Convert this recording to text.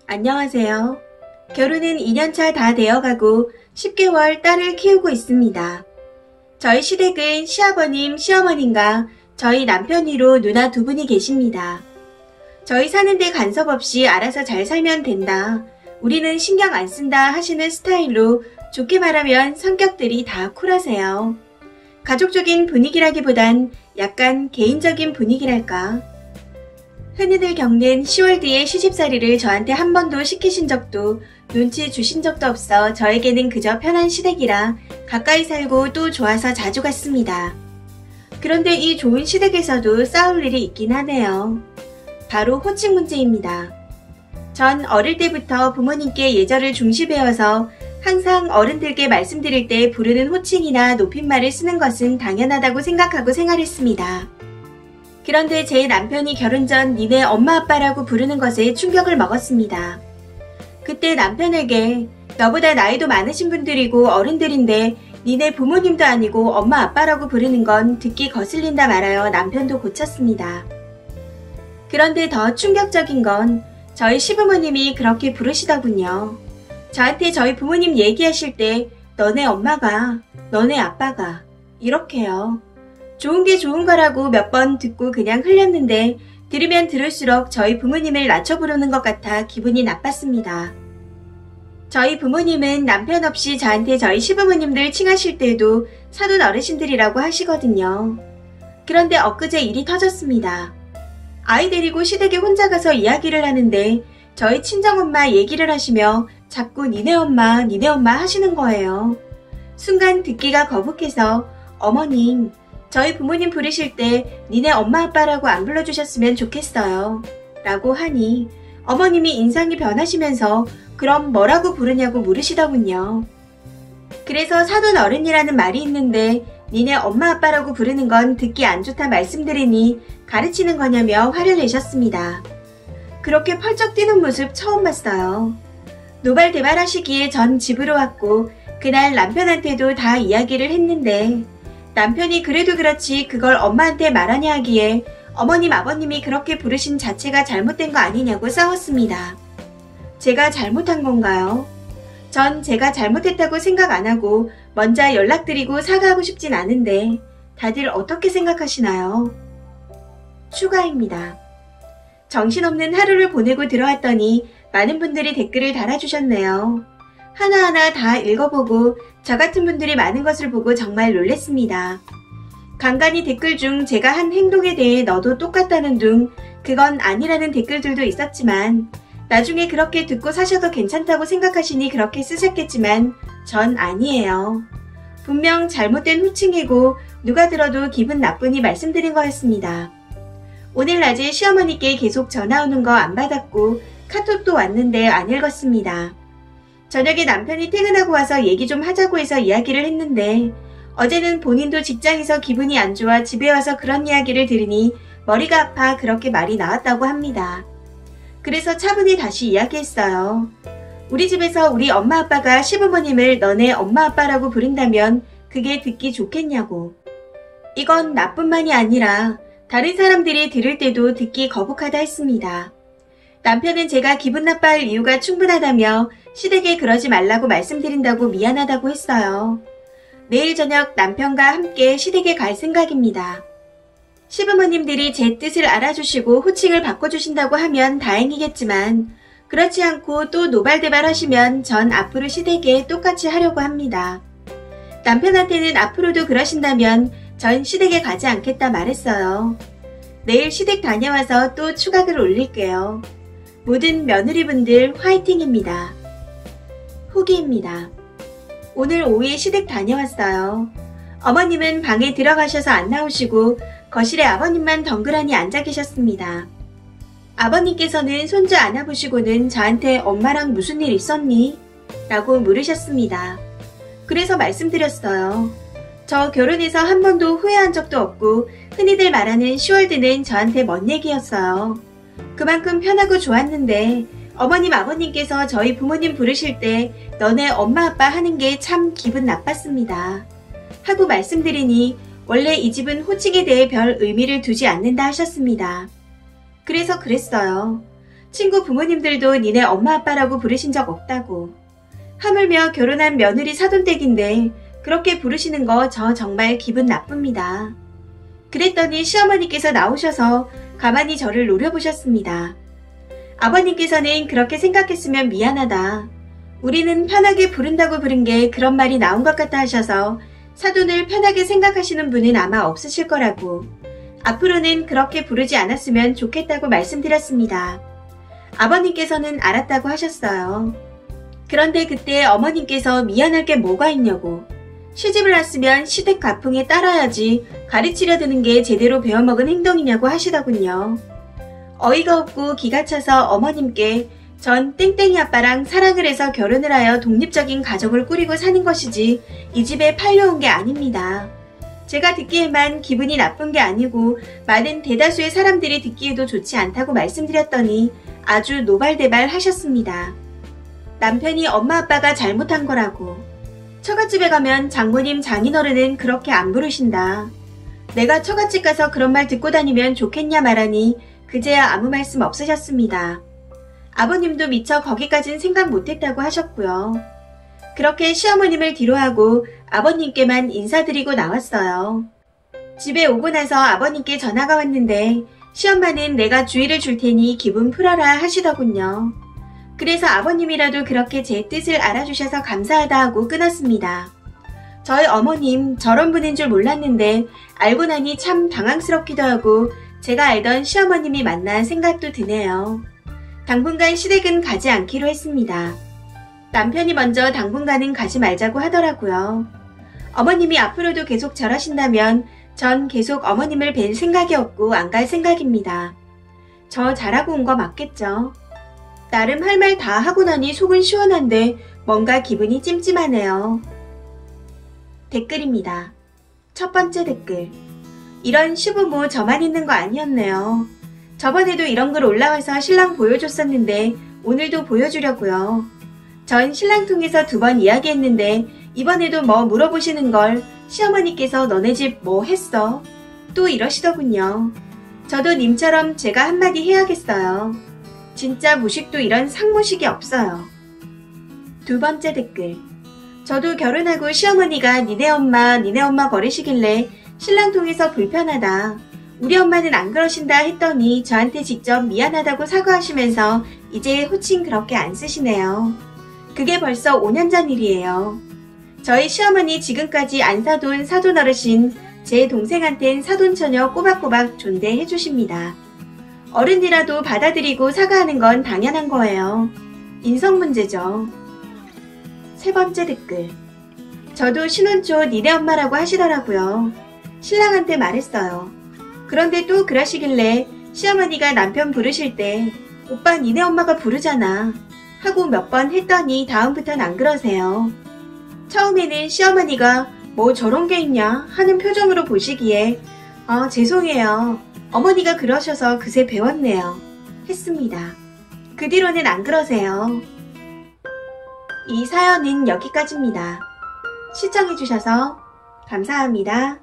안녕하세요. 결혼은 2년차 다 되어가고 10개월 딸을 키우고 있습니다. 저희 시댁은 시아버님, 시어머님과 저희 남편 위로 누나 두 분이 계십니다. 저희 사는데 간섭 없이 알아서 잘 살면 된다. 우리는 신경 안 쓴다 하시는 스타일로 좋게 말하면 성격들이 다 쿨하세요. 가족적인 분위기라기보단 약간 개인적인 분위기랄까. 흔히들 겪는 10월 뒤의 시집살이를 저한테 한 번도 시키신 적도 눈치 주신 적도 없어 저에게는 그저 편한 시댁이라 가까이 살고 또 좋아서 자주 갔습니다. 그런데 이 좋은 시댁에서도 싸울 일이 있긴 하네요. 바로 호칭 문제입니다. 전 어릴 때부터 부모님께 예절을 중시 배워서 항상 어른들께 말씀드릴 때 부르는 호칭이나 높임말을 쓰는 것은 당연하다고 생각하고 생활했습니다. 그런데 제 남편이 결혼 전 니네 엄마 아빠라고 부르는 것에 충격을 먹었습니다. 그때 남편에게 너보다 나이도 많으신 분들이고 어른들인데 니네 부모님도 아니고 엄마 아빠라고 부르는 건 듣기 거슬린다 말하여 남편도 고쳤습니다. 그런데 더 충격적인 건 저희 시부모님이 그렇게 부르시더군요. 저한테 저희 부모님 얘기하실 때 너네 엄마가, 너네 아빠가 이렇게요. 좋은 게 좋은 거라고 몇 번 듣고 그냥 흘렸는데 들으면 들을수록 저희 부모님을 낮춰 부르는 것 같아 기분이 나빴습니다. 저희 부모님은 남편 없이 저한테 저희 시부모님들 칭하실 때도 사돈 어르신들이라고 하시거든요. 그런데 엊그제 일이 터졌습니다. 아이 데리고 시댁에 혼자 가서 이야기를 하는데 저희 친정엄마 얘기를 하시며 자꾸 니네 엄마 하시는 거예요. 순간 듣기가 거북해서 어머님, 저희 부모님 부르실 때 니네 엄마 아빠라고 안 불러주셨으면 좋겠어요. 라고 하니 어머님이 인상이 변하시면서 그럼 뭐라고 부르냐고 물으시더군요. 그래서 사돈 어른이라는 말이 있는데 니네 엄마 아빠라고 부르는 건 듣기 안 좋다 말씀드리니 가르치는 거냐며 화를 내셨습니다. 그렇게 펄쩍 뛰는 모습 처음 봤어요. 노발대발 하시기에 전 집으로 왔고 그날 남편한테도 다 이야기를 했는데 남편이 그래도 그렇지 그걸 엄마한테 말하냐 하기에 어머님 아버님이 그렇게 부르신 자체가 잘못된 거 아니냐고 싸웠습니다. 제가 잘못한 건가요? 전 제가 잘못했다고 생각 안 하고 먼저 연락드리고 사과하고 싶진 않은데 다들 어떻게 생각하시나요? 추가입니다. 정신없는 하루를 보내고 들어왔더니 많은 분들이 댓글을 달아주셨네요. 하나하나 다 읽어보고 저 같은 분들이 많은 것을 보고 정말 놀랬습니다. 간간히 댓글 중 제가 한 행동에 대해 너도 똑같다는 둥 그건 아니라는 댓글들도 있었지만 나중에 그렇게 듣고 사셔도 괜찮다고 생각하시니 그렇게 쓰셨겠지만 전 아니에요. 분명 잘못된 호칭이고 누가 들어도 기분 나쁘니 말씀드린 거였습니다. 오늘 낮에 시어머니께 계속 전화 오는 거 안 받았고 카톡도 왔는데 안 읽었습니다. 저녁에 남편이 퇴근하고 와서 얘기 좀 하자고 해서 이야기를 했는데 어제는 본인도 직장에서 기분이 안 좋아 집에 와서 그런 이야기를 들으니 머리가 아파 그렇게 말이 나왔다고 합니다. 그래서 차분히 다시 이야기했어요. 우리 집에서 우리 엄마 아빠가 시부모님을 너네 엄마 아빠라고 부른다면 그게 듣기 좋겠냐고. 이건 나뿐만이 아니라 다른 사람들이 들을 때도 듣기 거북하다 했습니다. 남편은 제가 기분 나빠할 이유가 충분하다며 시댁에 그러지 말라고 말씀드린다고 미안하다고 했어요. 내일 저녁 남편과 함께 시댁에 갈 생각입니다. 시부모님들이 제 뜻을 알아주시고 호칭을 바꿔주신다고 하면 다행이겠지만 그렇지 않고 또 노발대발 하시면 전 앞으로 시댁에 똑같이 하려고 합니다. 남편한테는 앞으로도 그러신다면 전 시댁에 가지 않겠다 말했어요. 내일 시댁 다녀와서 또 추가글 올릴게요. 모든 며느리분들 화이팅입니다. 후기입니다. 오늘 오후에 시댁 다녀왔어요. 어머님은 방에 들어가셔서 안 나오시고 거실에 아버님만 덩그러니 앉아 계셨습니다. 아버님께서는 손주 안아보시고는 저한테 엄마랑 무슨 일 있었니? 라고 물으셨습니다. 그래서 말씀드렸어요. 저 결혼해서 한 번도 후회한 적도 없고 흔히들 말하는 10월드는 저한테 먼 얘기였어요. 그만큼 편하고 좋았는데 어머님 아버님께서 저희 부모님 부르실 때 너네 엄마 아빠 하는 게 참 기분 나빴습니다. 하고 말씀드리니 원래 이 집은 호칭에 대해 별 의미를 두지 않는다 하셨습니다. 그래서 그랬어요. 친구 부모님들도 니네 엄마 아빠라고 부르신 적 없다고. 하물며 결혼한 며느리 사돈댁인데 그렇게 부르시는 거 저 정말 기분 나쁩니다. 그랬더니 시어머니께서 나오셔서 가만히 저를 노려보셨습니다. 아버님께서는 그렇게 생각했으면 미안하다. 우리는 편하게 부른다고 부른 게 그런 말이 나온 것 같다 하셔서 사돈을 편하게 생각하시는 분은 아마 없으실 거라고. 앞으로는 그렇게 부르지 않았으면 좋겠다고 말씀드렸습니다. 아버님께서는 알았다고 하셨어요. 그런데 그때 어머님께서 미안할 게 뭐가 있냐고. 시집을 왔으면 시댁 가풍에 따라야지 가르치려 드는 게 제대로 배워먹은 행동이냐고 하시더군요. 어이가 없고 기가 차서 어머님께 전 땡땡이 아빠랑 사랑을 해서 결혼을 하여 독립적인 가정을 꾸리고 사는 것이지 이 집에 팔려온 게 아닙니다. 제가 듣기에만 기분이 나쁜 게 아니고 많은 대다수의 사람들이 듣기에도 좋지 않다고 말씀드렸더니 아주 노발대발 하셨습니다. 남편이 엄마 아빠가 잘못한 거라고. 처갓집에 가면 장모님 장인어른은 그렇게 안 부르신다. 내가 처갓집 가서 그런 말 듣고 다니면 좋겠냐 말하니 그제야 아무 말씀 없으셨습니다. 아버님도 미처 거기까진 생각 못했다고 하셨고요. 그렇게 시어머님을 뒤로하고 아버님께만 인사드리고 나왔어요. 집에 오고 나서 아버님께 전화가 왔는데 시엄마는 내가 주의를 줄 테니 기분 풀어라 하시더군요. 그래서 아버님이라도 그렇게 제 뜻을 알아주셔서 감사하다 하고 끊었습니다. 저희 어머님 저런 분인 줄 몰랐는데 알고 나니 참 당황스럽기도 하고 제가 알던 시어머님이 맞나 생각도 드네요. 당분간 시댁은 가지 않기로 했습니다. 남편이 먼저 당분간은 가지 말자고 하더라고요. 어머님이 앞으로도 계속 저러신다면 전 계속 어머님을 뵐 생각이 없고 안 갈 생각입니다. 저 잘하고 온 거 맞겠죠? 나름 할 말 다 하고 나니 속은 시원한데 뭔가 기분이 찜찜하네요. 댓글입니다. 첫 번째 댓글. 이런 시부모 저만 있는 거 아니었네요. 저번에도 이런 글 올라와서 신랑 보여줬었는데 오늘도 보여주려고요. 전 신랑 통해서 2번 이야기했는데 이번에도 뭐 물어보시는 걸 시어머니께서 너네 집 뭐 했어? 또 이러시더군요. 저도 님처럼 제가 한마디 해야겠어요. 진짜 무식도 이런 상무식이 없어요. 두 번째 댓글. 저도 결혼하고 시어머니가 니네 엄마 거리시길래 신랑 통해서 불편하다. 우리 엄마는 안 그러신다 했더니 저한테 직접 미안하다고 사과하시면서 이제 호칭 그렇게 안 쓰시네요. 그게 벌써 5년 전 일이에요. 저희 시어머니 지금까지 안 사돈 사돈 어르신 제 동생한텐 사돈처녀 꼬박꼬박 존대해 주십니다. 어른이라도 받아들이고 사과하는 건 당연한 거예요. 인성 문제죠. 세 번째 댓글. 저도 신혼 초 니네 엄마라고 하시더라고요. 신랑한테 말했어요. 그런데 또 그러시길래 시어머니가 남편 부르실 때 오빠 니네 엄마가 부르잖아 하고 몇 번 했더니 다음부턴 안 그러세요. 처음에는 시어머니가 뭐 저런 게 있냐 하는 표정으로 보시기에 죄송해요. 어머니가 그러셔서 그새 배웠네요. 했습니다. 그 뒤로는 안 그러세요. 이 사연은 여기까지입니다. 시청해주셔서 감사합니다.